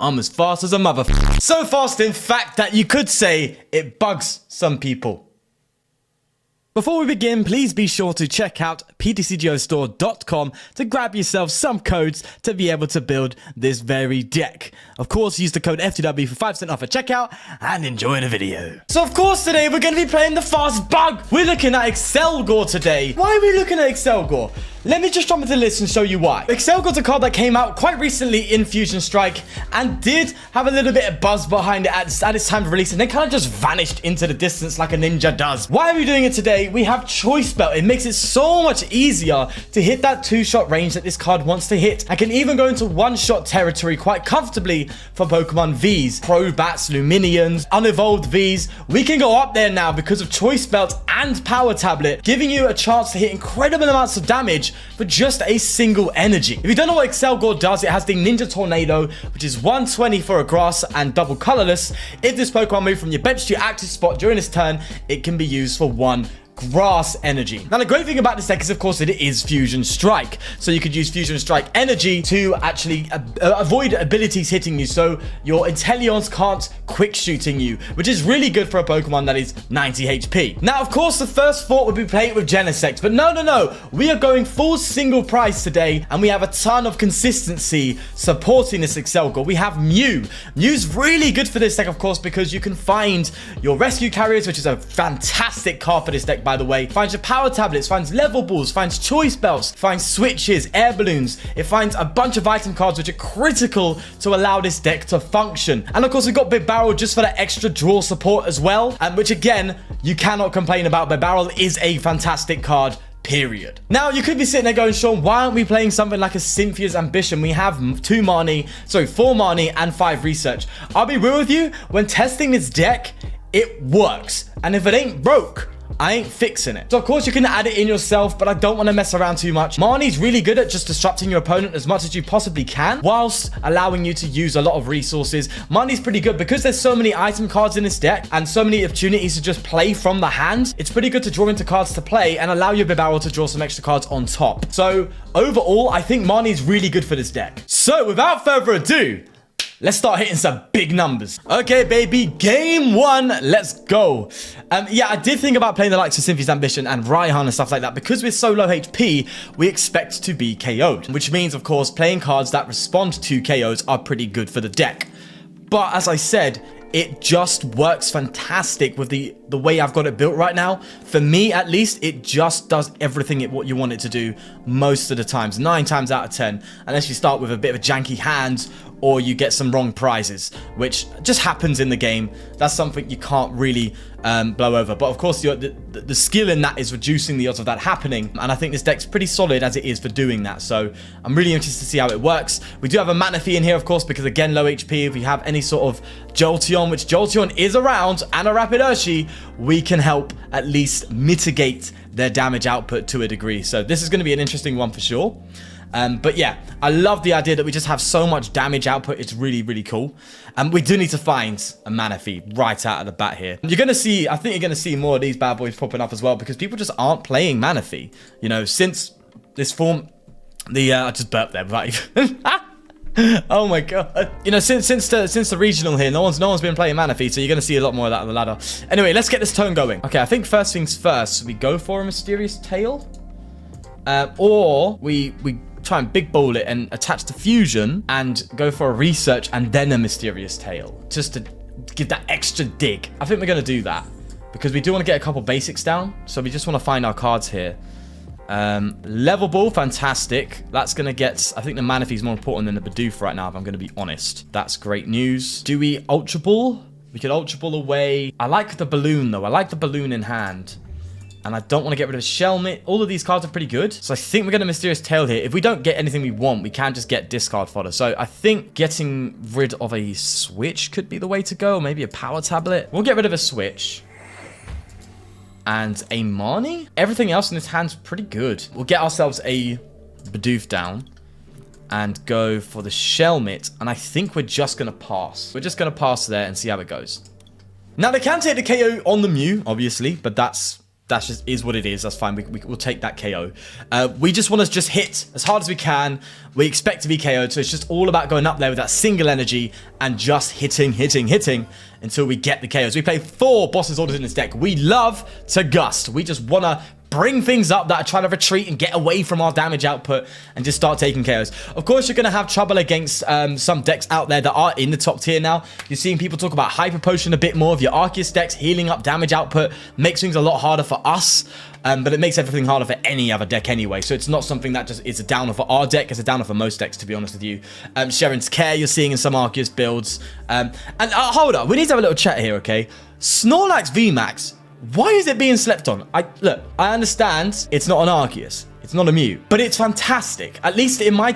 I'm as fast as a motherfucker. So fast, in fact, that you could say it bugs some people. Before we begin, please be sure to check out PTCGOstore.com to grab yourself some codes to be able to build this very deck. Of course, use the code FTW for 5% off at checkout and enjoy the video. So of course, today we're going to be playing the fast bug. We're looking at Accelgor today. Why are we looking at Accelgor? Let me just jump into the list and show you why. Accelgor's a card that came out quite recently in Fusion Strike and did have a little bit of buzz behind it at its time of release, and then kind of just vanished into the distance like a ninja does. Why are we doing it today? We have Choice Belt. It makes it so much easier to hit that 2-shot range that this card wants to hit, and can even go into 1-shot territory quite comfortably for Pokemon Vs, Probats, Luminions, Unevolved Vs. We can go up there now because of Choice Belt and Power Tablet, giving you a chance to hit incredible amounts of damage for just a single energy. If you don't know what Accelgor does, it has the Ninja Tornado, which is 120 for a grass and double colorless. If this Pokemon moves from your bench to your active spot during its turn, it can be used for 1 grass energy. Now, the great thing about this deck is, of course, that it is Fusion Strike. So you could use Fusion Strike energy to actually avoid abilities hitting you. So your Inteleons can't quick shooting you, which is really good for a Pokemon that is 90 HP. Now, of course, the first thought would be playing it with Genesect, but no. We are going full single price today, and we have a ton of consistency supporting this Accelgor. We have Mew. Mew's really good for this deck, of course, because you can find your Rescue Carriers, which is a fantastic card for this deck, by the way. Finds your Power Tablets, finds Level Balls, finds Choice Belts, finds Switches, Air Balloons. It finds a bunch of item cards which are critical to allow this deck to function. And of course, we've got Bibarel just for that extra draw support as well, and which again, you cannot complain about. Bibarel is a fantastic card, period. Now, you could be sitting there going, Sean, why aren't we playing something like a Cynthia's Ambition? We have 4 Marnie and 5 research. I'll be real with you, when testing this deck, it works. And if it ain't broke, I ain't fixing it. So of course you can add it in yourself, but I don't want to mess around too much. Marnie's really good at just disrupting your opponent as much as you possibly can, whilst allowing you to use a lot of resources. Marnie's pretty good because there's so many item cards in this deck and so many opportunities to just play from the hand. It's pretty good to draw into cards to play and allow your Bibarel to draw some extra cards on top. So overall, I think Marnie's really good for this deck. So without further ado, let's start hitting some big numbers. Okay, baby, game 1, let's go. Yeah, I did think about playing the likes of Cynthia's Ambition and Raihan and stuff like that. Because we're so low HP, we expect to be KO'd. Which means, of course, playing cards that respond to KOs are pretty good for the deck. But as I said, it just works fantastic with the way I've got it built right now. For me, at least, it just does everything what you want it to do most of the times. 9 times out of 10. Unless you start with a bit of a janky hand or you get some wrong prizes, which just happens in the game. That's something you can't really blow over. But of course, the skill in that is reducing the odds of that happening. And I think this deck's pretty solid as it is for doing that. So I'm really interested to see how it works. We do have a Manaphy in here, of course, because again, low HP. If we have any sort of Jolteon, which Jolteon is around, and a Rapid Urshi, we can help at least mitigate their damage output to a degree. So this is going to be an interesting one for sure. But yeah, I love the idea that we just have so much damage output. It's really, really cool. And we do need to find a Manaphy right out of the bat here. You're going to see, I think you're going to see more of these bad boys popping up as well, because people just aren't playing Manaphy. You know, since this form, I just burped there, right? Oh my god. You know, since the regional here, no one's been playing Manaphy, so you're going to see a lot more of that on the ladder. Anyway, let's get this tone going. Okay, I think first things first, we go for a Mysterious Tail. Or we try and big ball it and attach the fusion and go for a research and then a Mysterious Tail, just to give that extra dig. I think we're going to do that because we do want to get a couple basics down. So we just want to find our cards here. Level Ball, fantastic. That's going to get, I think the Manaphy is more important than the Bidoof right now, if I'm going to be honest. That's great news. Do we Ultra Ball? We could Ultra Ball away. I like the balloon though. I like the balloon in hand. And I don't want to get rid of Shelmet. All of these cards are pretty good. So I think we're going to Mysterious Tail here. If we don't get anything we want, we can just get discard fodder. So I think getting rid of a Switch could be the way to go. Maybe a Power Tablet. We'll get rid of a Switch. And a Marnie? Everything else in this hand's pretty good. We'll get ourselves a Bidoof down. And go for the Shelmet. And I think we're just going to pass. We're just going to pass there and see how it goes. Now, they can take the KO on the Mew, obviously. But that's That's just is what it is. That's fine. We'll take that KO. We just want to just hit as hard as we can. We expect to be KO'd, so it's just all about going up there with that single energy and just hitting until we get the KOs. We play 4 bosses orders in this deck. We love to gust. We just want to bring things up that are trying to retreat and get away from our damage output and just start taking KOs. Of course, you're going to have trouble against some decks out there that are in the top tier now. You're seeing people talk about Hyper Potion a bit more of your Arceus decks. Healing up damage output makes things a lot harder for us, but it makes everything harder for any other deck anyway. So it's not something that just is a downer for our deck. It's a downer for most decks, to be honest with you. Sharon's Care you're seeing in some Arceus builds. And hold up, we need to have a little chat here, okay? Snorlax VMAX. Why is it being slept on? Look, I understand it's not an Arceus. It's not a Mew. But it's fantastic. At least in my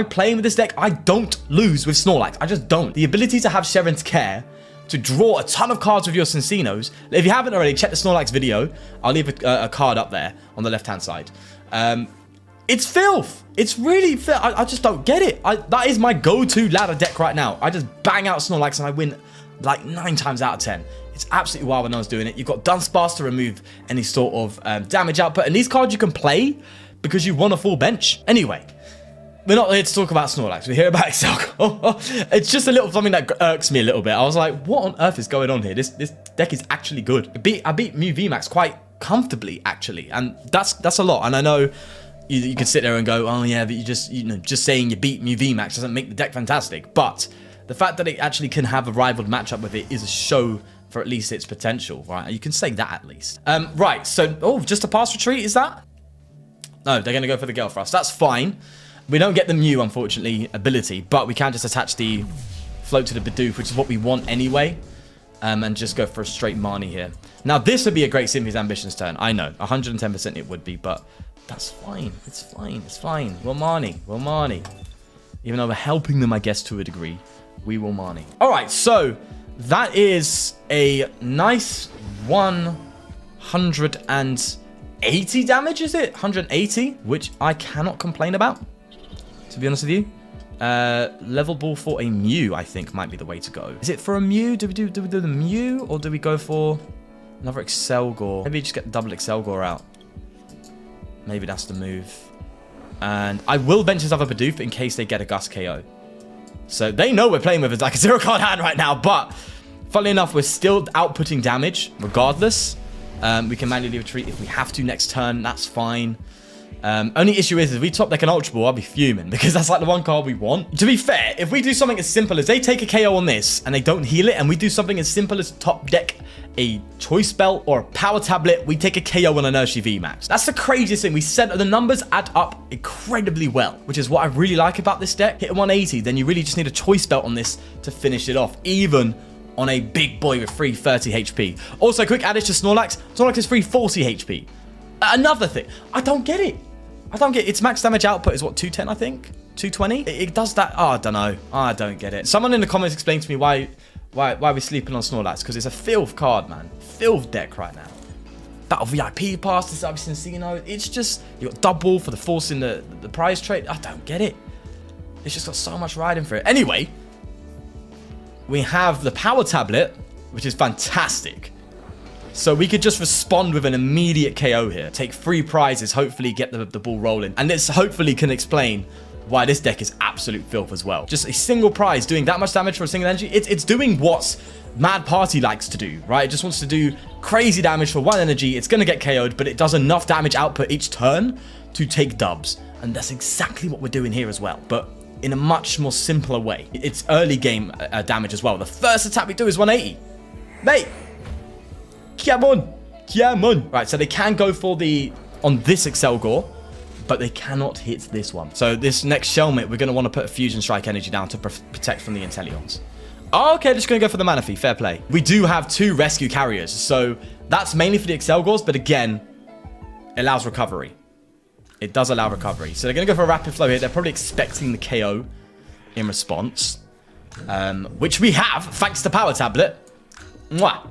playing with this deck, I don't lose with Snorlax. I just don't. The ability to have Sharon's Care, to draw a ton of cards with your Cinccino's. If you haven't already, check the Snorlax video. I'll leave a card up there on the left-hand side. It's filth. It's really filth. I just don't get it. That is my go-to ladder deck right now. I just bang out Snorlax and I win like 9 times out of 10. It's absolutely wild when I was doing it. You've got Dunsparce to remove any sort of damage output. And these cards you can play because you want a full bench. Anyway, we're not here to talk about Snorlax. We're here about Accelgor. It's just a little something that irks me a little bit. I was like, what on earth is going on here? This deck is actually good. I beat Mew VMAX quite comfortably, actually. And that's a lot. And I know you could sit there and go, oh yeah, but just saying you beat Mew VMAX doesn't make the deck fantastic. But the fact that it actually can have a rivaled matchup with it is a show for at least its potential, right? You can say that at least. Right, so, just a pass retreat, is that? No, they're going to go for the girl for us. That's fine. We don't get the Mew, unfortunately, ability, but we can just attach the float to the Bidoof, which is what we want anyway, and just go for a straight Marnie here. Now, this would be a great Simpy's Ambitions turn. I know, 110% it would be, but that's fine. It's fine. It's fine. We'll Marnie. We'll Marnie. Even though we're helping them, I guess, to a degree, we will Marnie. All right, so that is a nice 180 damage, is it? 180, which I cannot complain about, to be honest with you. Level ball for a Mew, I think, might be the way to go. Is it for a Mew? Do we do the Mew, or do we go for another Accelgor? Maybe just get the double Accelgor out. Maybe that's the move. And I will bench this other Bidoof in case they get a Gust KO. So they know we're playing with it like a 0-card hand right now, but funnily enough, we're still outputting damage regardless. We can manually retreat if we have to next turn. That's fine. Only issue is if we top deck an Ultra Ball, I'll be fuming because that's like the one card we want. To be fair, if we do something as simple as they take a KO on this and they don't heal it, and we do something as simple as top deck a Choice Belt or a Power Tablet, we take a KO on an Urshy VMAX. That's the craziest thing. We said the numbers add up incredibly well, which is what I really like about this deck. Hit a 180, then you really just need a Choice Belt on this to finish it off, even on a big boy with 330 HP. Also, quick adage to Snorlax. Snorlax is 340 HP. Another thing, I don't get it. Its max damage output is what, 210, I think? 220? It does that. Oh, I don't know. I don't get it. Someone in the comments explain to me why we're sleeping on Snorlax, because it's a filth card, man. Filth deck right now. Battle VIP pass, this obviously Cinccino. It's just, you got double for the forcing the prize trade. I don't get it. It's just got so much riding for it. Anyway, we have the Power Tablet, which is fantastic. So we could just respond with an immediate KO here. Take 3 prizes, hopefully get the ball rolling. And this hopefully can explain why this deck is absolute filth as well. Just a single prize doing that much damage for a single energy. It's doing what Mad Party likes to do, right? It just wants to do crazy damage for 1 energy. It's going to get KO'd, but it does enough damage output each turn to take dubs. And that's exactly what we're doing here as well, but in a much more simpler way. It's early game damage as well. The first attack we do is 180. Mate, come on. Come on. Right, so they can go for on this Accelgor, but they cannot hit this one. So this next Shelmet, we're going to want to put a Fusion Strike energy down to protect from the Inteleons. Oh, okay, just going to go for the Manaphy. Fair play. We do have 2 Rescue Carriers, so that's mainly for the Accelgors, but again, it allows recovery. It does allow recovery. So they're going to go for a Rapid Flow here. They're probably expecting the KO in response, which we have, thanks to Power Tablet. Mwah.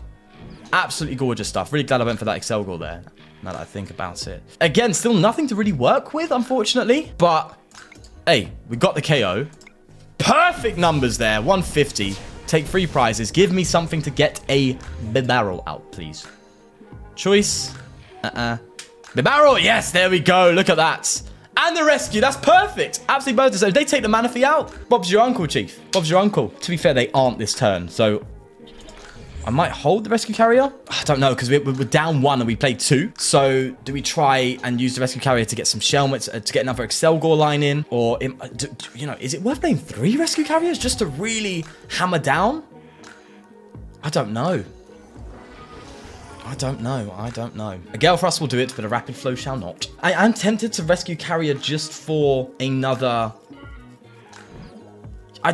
Absolutely gorgeous stuff. Really glad I went for that Accelgor there, now that I think about it. Again, still nothing to really work with, unfortunately. But, hey, we got the KO. Perfect numbers there. 150. Take 3 prizes. Give me something to get a Bibarel out, please. Choice. Bibarel, yes, there we go. Look at that. And the rescue, that's perfect. Absolutely perfect. So if they take the Manaphy out, Bob's your uncle, Chief. Bob's your uncle. To be fair, they aren't this turn, so I might hold the rescue carrier. I don't know, because we're down 1 and we played 2. So do we try and use the rescue carrier to get some Shelmet, to get another Accelgor line in? Or, you know, is it worth playing 3 rescue carriers just to really hammer down? I don't know. I don't know. A Gale Thrust will do it, but a Rapid Flow shall not. I'm tempted to rescue carrier just for another...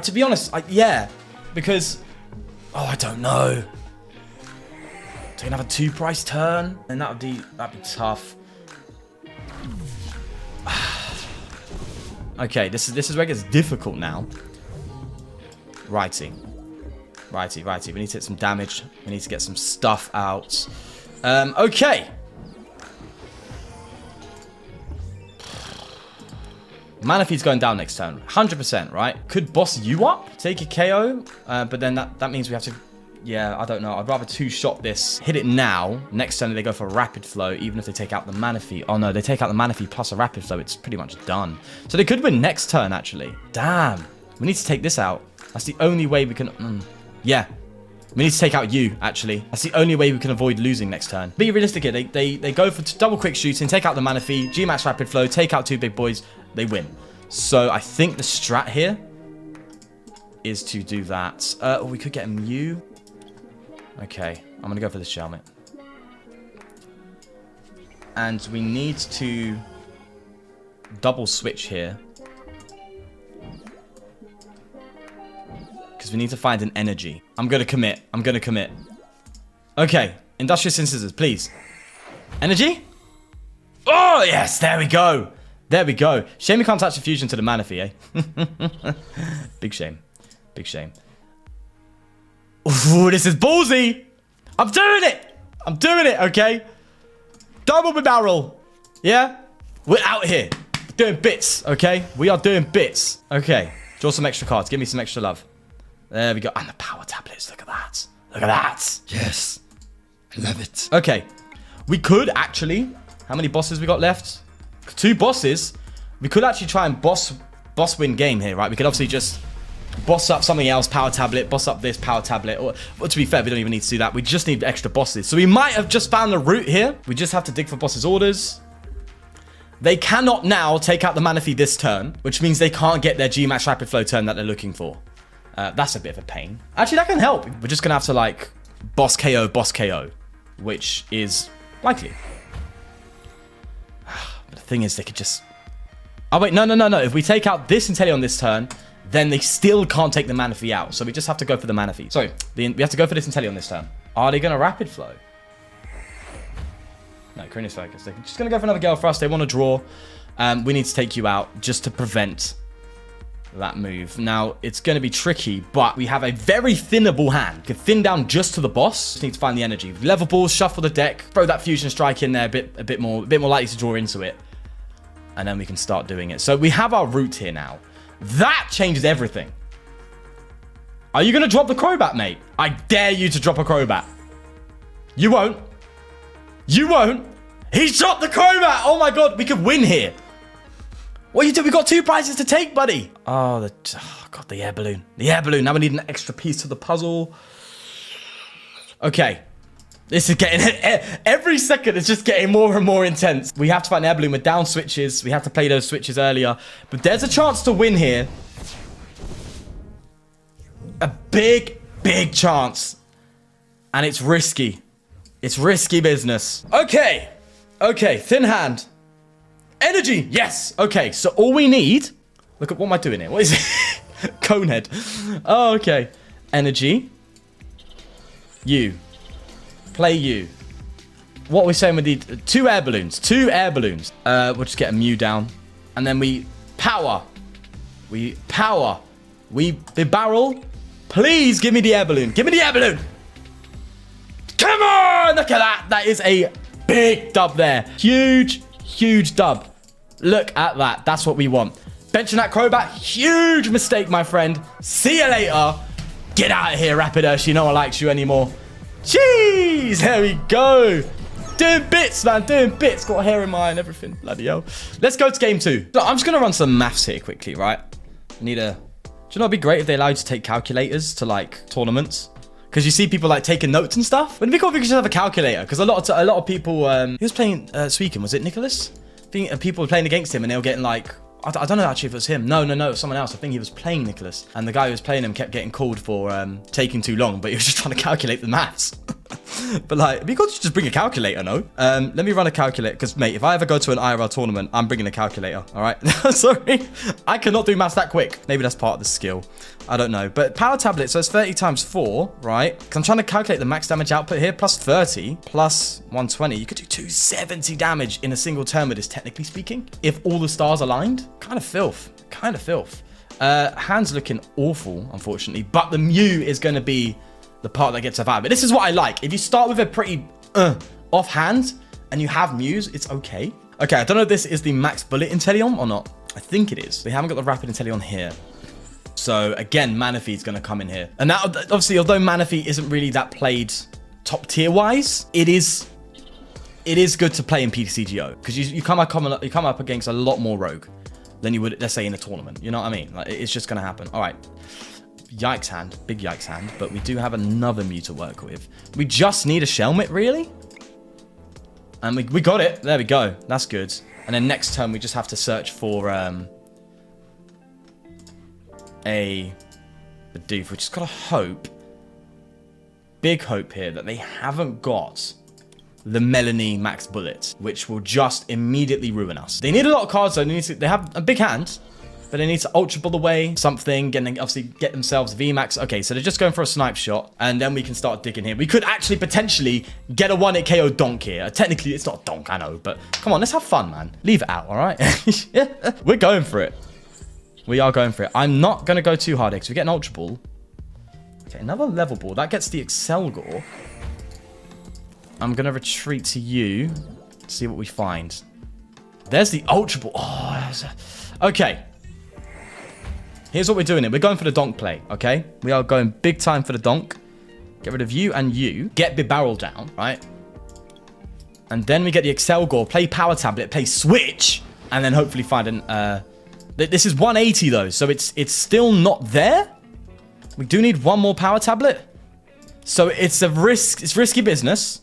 to be honest, yeah. Because... Oh, I don't know. Take another 2-price turn, and that'd be tough. Okay, this is where it gets difficult now. Righty. We need to hit some damage. We need to get some stuff out. Okay. Manaphy's going down next turn. 100%, right? Could boss you up, take a KO, but then that means we have to... Yeah, I don't know. I'd rather 2-shot this. Hit it now. Next turn, they go for Rapid Flow, even if they take out the Manaphy. Oh, no, they take out the Manaphy plus a Rapid Flow. It's pretty much done. So they could win next turn, actually. Damn. We need to take this out. That's the only way we can... Yeah. We need to take out you, actually. That's the only way we can avoid losing next turn. Be realistic here. They go for double quick shooting, take out the Manaphy, G-Max Rapid Flow, take out 2 big boys. They win. So I think the strat here is to do that. Or we could get a Mew. Okay. I'm going to go for the Shelmet. And we need to double switch here. Because we need to find an energy. I'm going to commit. Okay. Industrious Scissors, please. Energy? Oh, yes. There we go. Shame we can't touch the fusion to the Manaphy, eh? Big shame. Ooh, this is ballsy. I'm doing it, okay? Double Bibarel. Yeah? We're out here. Doing bits, okay? We are doing bits. Okay. Draw some extra cards. Give me some extra love. There we go. And the power tablets. Look at that. Yes. I love it. Okay. We could actually... How many bosses we got left? 2 bosses. We could actually try and boss win game here, right? We could obviously just boss up something else, power tablet, boss up this power tablet. Or to be fair, we don't even need to do that. We just need extra bosses. So we might have just found the route here. We just have to dig for bosses' orders. They cannot now take out the Manaphy this turn, which means they can't get their G-Max Rapid Flow turn that they're looking for. That's a bit of a pain. Actually, that can help. We're just going to have to, like, boss KO, which is likely. But the thing is, they could just... Oh, wait, no. If we take out this Inteleon this turn, then they still can't take the Manaphy out. So we just have to go for the Manaphy. Sorry, we have to go for this Inteleon this turn. Are they going to Rapid Flow? No, Corinius Focus. They're just going to go for another Gale Thrust. They want to draw. We need to take you out just to prevent that move. Now, it's going to be tricky, but we have a very thinnable hand. We can thin down just to the boss. Just need to find the energy. Level balls, shuffle the deck, throw that fusion strike in there, a bit more likely to draw into it. And then we can start doing it. So we have our route here now. That changes everything. Are you going to drop the Crobat, mate? I dare you to drop a Crobat. You won't. He's dropped the Crobat. Oh my god, we could win here. What you do? We got 2 prizes to take, buddy. Oh, god, the Air Balloon. Now we need an extra piece to the puzzle. Okay. This is getting... Every second, it's just getting more and more intense. We have to find Air Balloon with down switches. We have to play those switches earlier. But there's a chance to win here. A big chance. And it's risky. It's risky business. Okay, thin hand. Energy, yes. Okay, so all we need... Look at what am I doing here? What is it? Conehead. Oh, okay. Energy. You. Play you. What are we saying with the 2 air balloons? 2 air balloons. We'll just get a Mew down. And then we power. We Bibarel. Please give me the air balloon. Give me the air balloon. Come on! Look at that. That is a big dub there. Huge dub. Look at that. That's what we want. Benching that Crobat. Huge mistake, my friend. See you later. Get out of here, Rapidash. You know I likes you anymore. Jeez. There we go. Doing bits, man. Doing bits. Got hair in my eye and everything. Bloody hell. Let's go to game 2. Look, I'm just going to run some maths here quickly, right? I need a... Do you know it'd be great if they allowed you to take calculators to, like, tournaments? Because you see people, like, taking notes and stuff. Wouldn't it be cool if we could just have a calculator? Because a lot of people... he was playing Suican. Was it Nicholas? I think people were playing against him and they were getting, like... I don't know actually if it was him. No, it was someone else. I think he was playing Nicholas. And the guy who was playing him kept getting called for taking too long. But he was just trying to calculate the maths. But like, it'd be good to just bring a calculator, no? Let me run a calculator. Because, mate, if I ever go to an IRL tournament, I'm bringing a calculator. All right? Sorry. I cannot do maths that quick. Maybe that's part of the skill. I don't know. But Power Tablet, so it's 30 times 4, right? Because I'm trying to calculate the max damage output here. Plus 30, plus 120. You could do 270 damage in a single turn with this, technically speaking. If all the stars aligned. Kind of filth. Kind of filth. Hands looking awful, unfortunately. But the Mew is going to be the part that gets a vibe. But this is what I like. If you start with a pretty off-hand and you have Mews, it's okay. Okay, I don't know if this is the max bullet Inteleon or not. I think it is. They haven't got the rapid Inteleon here. So, again, Manaphy is going to come in here. And now, obviously, although Manaphy isn't really that played top tier-wise, it is good to play in PTCGO. Because you come up against a lot more rogue than you would, let's say, in a tournament. You know what I mean? Like, it's just going to happen. All right. Yikes hand. Big yikes hand. But we do have another Mew to work with. We just need a Shelmet, really? And we got it. There we go. That's good. And then next turn, we just have to search for a Bidoof. We just got to hope. Big hope here that they haven't got the Melanie max bullet, which will just immediately ruin us. They need a lot of cards, though. They have a big hand, but they need to Ultra Ball away something, and then obviously get themselves VMAX. Okay, so they're just going for a snipe shot, and then we can start digging here. We could actually potentially get a 1-hit KO donk here. Technically, it's not a donk, I know, but come on, let's have fun, man. Leave it out, all right? Yeah, we're going for it. We are going for it. I'm not going to go too hard because we get an Ultra Ball. Okay, another Level Ball. That gets the Accelgor. I'm going to retreat to you. See what we find. There's the Ultra Ball. Oh, okay. Here's what we're doing. We're going for the donk play, okay? We are going big time for the donk. Get rid of you and you. Get Bibarel down, right? And then we get the Accelgor. Play Power Tablet. Play Switch. And then hopefully find an... This is 180 though, so it's still not there. We do need one more Power Tablet. So it's a risk. It's risky business.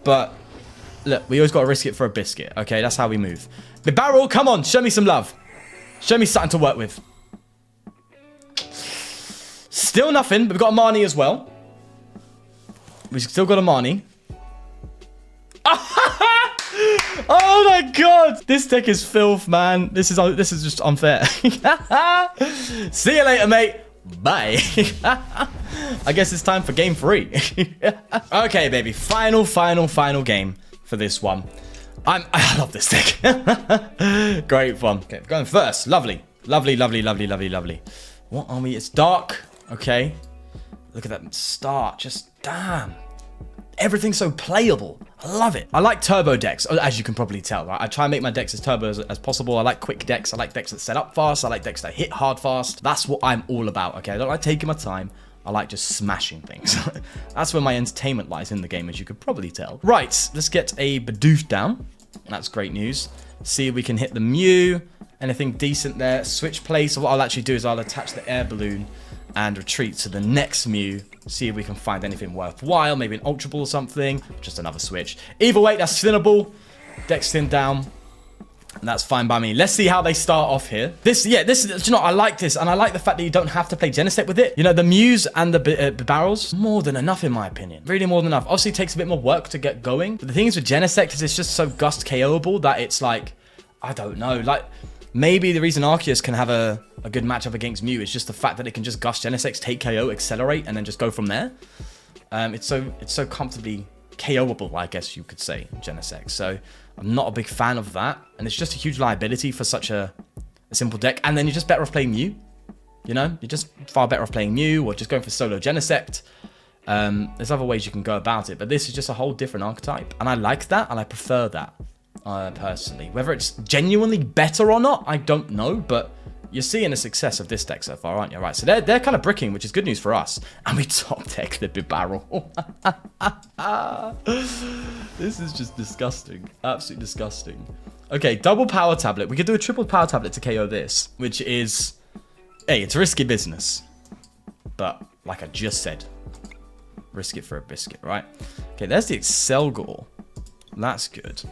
But look, we always got to risk it for a biscuit. Okay, that's how we move. Bibarel, come on, show me some love. Show me something to work with. Still nothing, but we've got a Marnie as well. We've still got a Marnie. Oh my god! This deck is filth, man. This is just unfair. See you later, mate. Bye. I guess it's time for game 3. Okay, baby. Final game for this one. I love this deck. Great fun. Okay, going first. Lovely. What are we? It's dark. Okay. Look at that start. Just damn. Everything's so playable. I love it. I like turbo decks, as you can probably tell, right? I try and make my decks as turbo as possible. I like quick decks. I like decks that set up fast. I like decks that hit hard fast. That's what I'm all about, okay? I don't like taking my time. I like just smashing things. That's where my entertainment lies in the game, as you could probably tell. Right, let's get a Bidoof down. That's great news. See if we can hit the Mew. Anything decent there. Switch play. So what I'll actually do is I'll attach the Air Balloon and retreat to the next Mew. See if we can find anything worthwhile. Maybe an Ultra Ball or something. Just another switch. Either way, that's thinnable. Deck's thinned down. And that's fine by me. Let's see how they start off here. This, you know, I like this. And I like the fact that you don't have to play Genesect with it. You know, the Mews and the Bibarels, more than enough in my opinion. Really more than enough. Obviously, it takes a bit more work to get going. But the thing is with Genesect is it's just so gust KO'able that it's like, I don't know. Like, maybe the reason Arceus can have a good matchup against Mew is just the fact that it can just gust Genesect, take KO, accelerate, and then just go from there. It's so comfortably KO'able, I guess you could say, Genesect. So I'm not a big fan of that. And it's just a huge liability for such a simple deck. And then you're just better off playing Mew. You know, you're just far better off playing Mew or just going for solo Genesect. There's other ways you can go about it. But this is just a whole different archetype. And I like that and I prefer that. Personally, whether it's genuinely better or not, I don't know, but you're seeing the success of this deck so far, aren't you? Right, so they're kind of bricking, which is good news for us. And we top deck the Bibarel. This is just disgusting. Absolutely disgusting. Okay, double Power Tablet. We could do a triple Power Tablet to KO this, which is... Hey, it's risky business. But, like I just said, risk it for a biscuit, right? Okay, there's the Accelgor. That's good.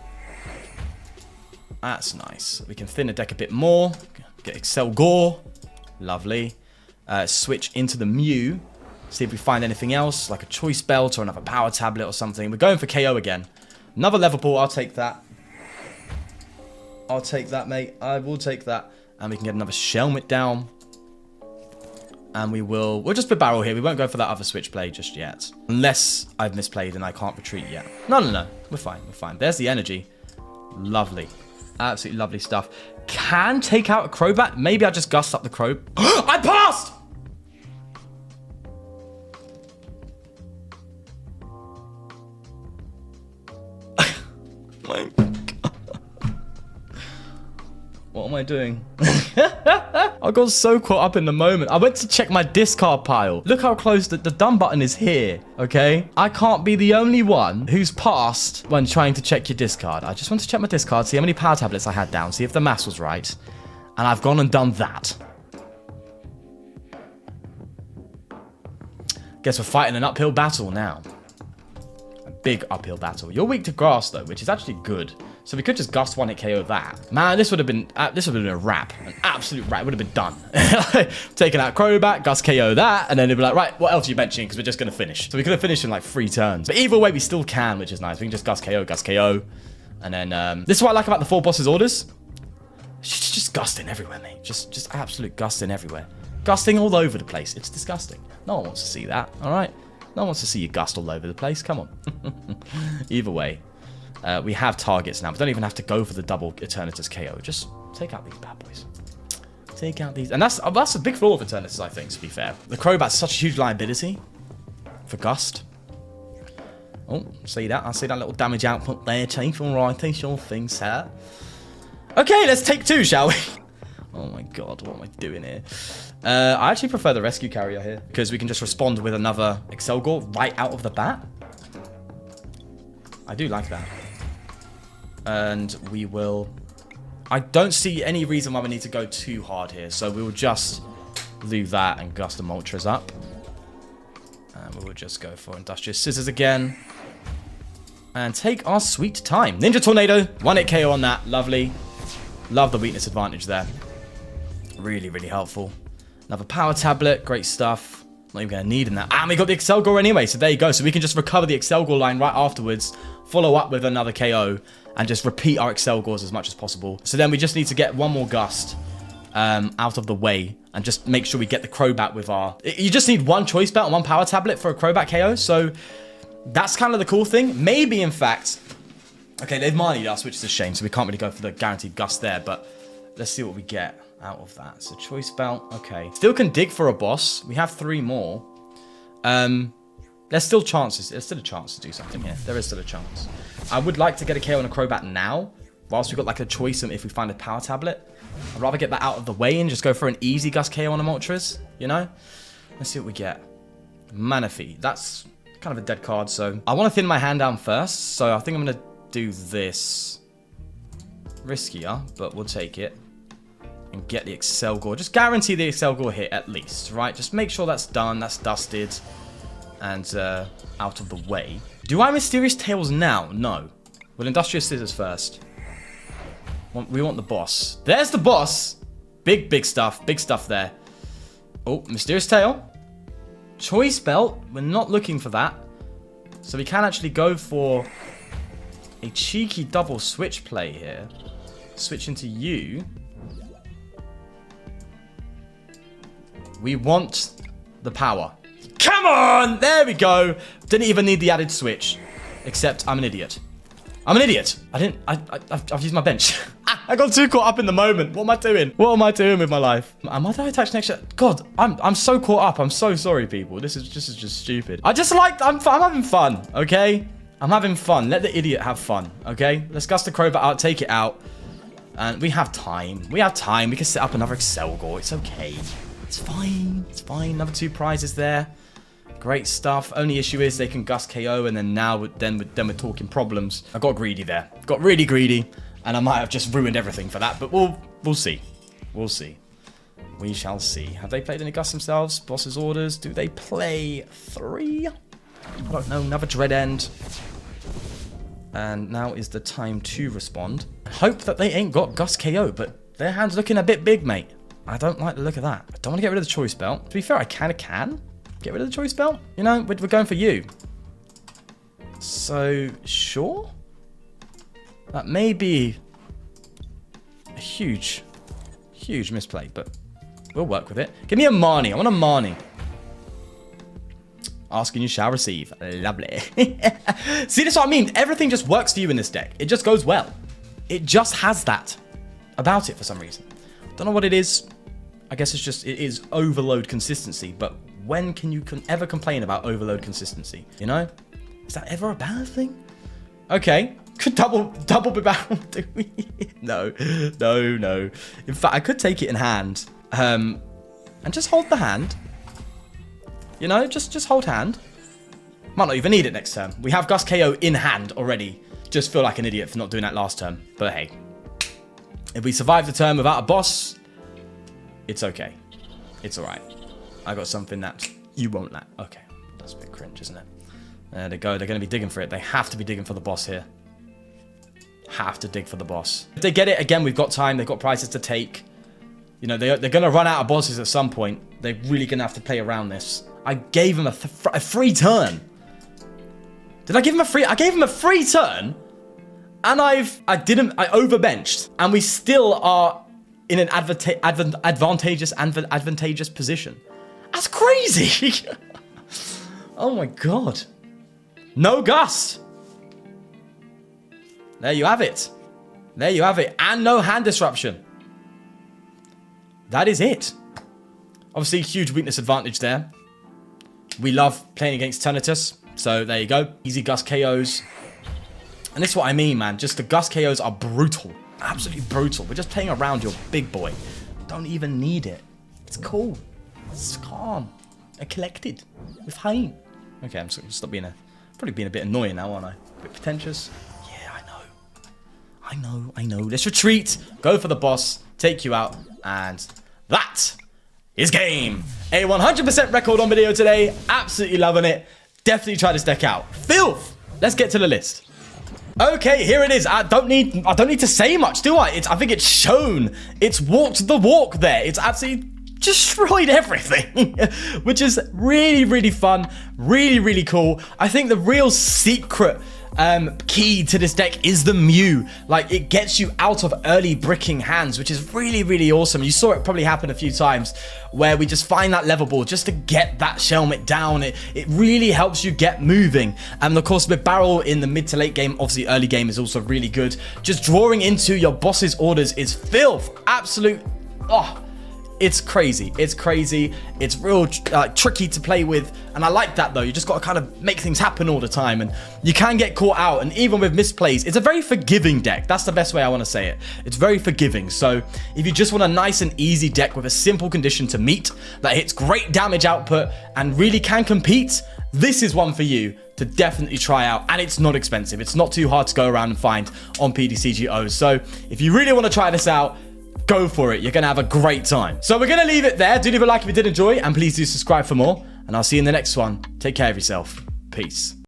That's nice. We can thin the deck a bit more. Get Accelgor. Lovely. Switch into the Mew. See if we find anything else, like a Choice Belt or another Power Tablet or something. We're going for KO again. Another Level Ball. I'll take that. I'll take that, mate. I will take that. And we can get another Shelmet down. And we'll just Bibarel here. We won't go for that other switch play just yet. Unless I've misplayed and I can't retreat yet. No. We're fine. We're fine. There's the energy. Lovely. Absolutely lovely stuff. Can take out a Crobat. Maybe I just gust up the Crow. I passed! My God. What am I doing? I got so caught up in the moment. I went to check my discard pile. Look how close the done button is here, okay? I can't be the only one who's passed when trying to check your discard. I just want to check my discard, see how many Power Tablets I had down, see if the maths was right. And I've gone and done that. Guess we're fighting an uphill battle now. A big uphill battle. You're weak to grass, though, which is actually good. So we could just gust one hit KO that. Man, this would have been a wrap. An absolute wrap. It would have been done. Taking out Crobat, gust KO that, and then it'd be like, right, what else are you benching? Because we're just going to finish. So we could have finished in like 3 turns. But either way, we still can, which is nice. We can just gust KO. And then, this is what I like about the 4 bosses orders. Just gusting everywhere, mate. Just absolute gusting everywhere. Gusting all over the place. It's disgusting. No one wants to see that, all right? No one wants to see you gust all over the place. Come on. Either way. We have targets now. We don't even have to go for the double Eternatus KO. Just take out these bad boys. Take out these. And that's a big flaw of Eternatus, I think, to be fair. The Crobat's such a huge liability for Gust. Oh, see that? I see that little damage output there, Chief. All right, sure thing, sir. Okay, let's take 2, shall we? Oh my God, what am I doing here? I actually prefer the Rescue Carrier here because we can just respond with another Accelgor right out of the bat. I do like that. And we will... I don't see any reason why we need to go too hard here. So we will just leave that and gust the Moltres up. And we will just go for Industrious Scissors again. And take our sweet time. Ninja Tornado. 1-hit KO on that. Lovely. Love the weakness advantage there. Really, really helpful. Another Power Tablet. Great stuff. Not even going to need in that. And we got the Accelgor anyway. So there you go. So we can just recover the Accelgor line right afterwards. Follow up with another KO. And just repeat our Accelgors as much as possible. So then we just need to get one more gust out of the way. And just make sure we get the Crobat with our... You just need 1 Choice Belt and 1 Power Tablet for a Crobat KO. So that's kind of the cool thing. Maybe, in fact... Okay, they've Marnied us, which is a shame. So we can't really go for the guaranteed gust there. But let's see what we get out of that. So Choice Belt. Okay. Still can dig for a boss. We have 3 more. There's still chances. There's still a chance to do something here. There is still a chance. I would like to get a KO on a Crobat now, whilst we've got like a choice if we find a Power Tablet. I'd rather get that out of the way and just go for an easy gust KO on a Moltres, you know? Let's see what we get. Manaphy. That's kind of a dead card, so I want to thin my hand down first, so I think I'm going to do this. Riskier, but we'll take it. And get the Accelgor. Just guarantee the Accelgor hit at least, right? Just make sure that's done, that's dusted. And out of the way. Do I Mysterious Tails now? No. We'll Industrious Scissors first. We want the boss. There's the boss. Big stuff. Big stuff there. Oh, Mysterious Tail. Choice Belt. We're not looking for that. So we can actually go for a cheeky double switch play here. Switch into you. We want the power. Come on! There we go. Didn't even need the added switch. Except I'm an idiot. I'm an idiot. I've used my bench. I got too caught up in the moment. What am I doing? What am I doing with my life? Am I attached next year? God, I'm so caught up. I'm so sorry, people. This is just stupid. I'm having fun, okay? I'm having fun. Let the idiot have fun, okay? Let's gust the Crobat out, take it out. And we have time. We have time. We can set up another Accelgor. It's okay. It's fine. It's fine. Another 2 prizes there. Great stuff. Only issue is they can Gust KO, and then now then we're talking problems. I got greedy there. Got really greedy, and I might have just ruined everything for that. But we'll see. We'll see. We shall see. Have they played any Gust themselves? Boss's orders. Do they play 3? I don't know. Another Dread End. And now is the time to respond. Hope that they ain't got Gust KO, but their hand's looking a bit big, mate. I don't like the look of that. I don't want to get rid of the Choice Belt. To be fair, I kind of can get rid of the Choice Belt. You know, we're going for you. So, sure. That may be a huge misplay, but we'll work with it. Give me a Marnie. I want a Marnie. Asking you shall receive. Lovely. See, that's what I mean. Everything just works for you in this deck. It just goes well. It just has that about it for some reason. Don't know what it is. I guess it's just, it is overload consistency. But when can you ever complain about overload consistency? You know? Is that ever a bad thing? Okay. Could double Bibarel, do we? No. In fact, I could take it in hand. And just hold the hand. You know, just hold hand. Might not even need it next turn. We have Gust KO in hand already. Just feel like an idiot for not doing that last turn. But hey. If we survive the turn without a boss, it's okay. It's alright. I got something that you won't like. Okay. That's a bit cringe, isn't it? There they go. They're going to be digging for it. They have to be digging for the boss here. Have to dig for the boss. If they get it, again, we've got time. They've got prizes to take. You know, they're going to run out of bosses at some point. They're really going to have to play around this. I gave him a free turn. Did I give him a free? I gave him a free turn. And I overbenched. And we still are in an advantageous position. That's crazy. Oh my god. No Gust. There you have it. There you have it. And no hand disruption. That is it. Obviously, huge weakness advantage there. We love playing against Tinnitus. So there you go. Easy Gust KOs. And this is what I mean, man. Just the Gust KOs are brutal. Absolutely brutal. We're just playing around your big boy. Don't even need it. It's cool. It's calm. And collected. With fine. Okay, I'm just going to stop being probably being a bit annoying now, aren't I? A bit pretentious. Yeah, I know. Let's retreat. Go for the boss. Take you out. And that is game. A 100% record on video today. Absolutely loving it. Definitely try this deck out. Filth. Let's get to the list. Okay, here it is. I don't need to say much, do I? I think it's shown. It's walked the walk there. It's absolutely destroyed everything, which is really, really fun. Really, really cool. I think the real secret key to this deck is the Mew. Like, it gets you out of early bricking hands, which is really, really awesome. You saw it probably happen a few times where we just find that level ball just to get that Shelmet down. It really helps you get moving. And of course, Bibarel in the mid to late game, obviously early game is also really good. Just drawing into your boss's orders is filth. Absolute, it's crazy. It's crazy. It's real tricky to play with. And I like that, though. You just got to kind of make things happen all the time. And you can get caught out. And even with misplays, it's a very forgiving deck. That's the best way I want to say it. It's very forgiving. So if you just want a nice and easy deck with a simple condition to meet, that hits great damage output and really can compete, this is one for you to definitely try out. And it's not expensive. It's not too hard to go around and find on PTCGO. So if you really want to try this out, go for it. You're going to have a great time. So we're going to leave it there. Do leave a like if you did enjoy, and please do subscribe for more. And I'll see you in the next one. Take care of yourself. Peace.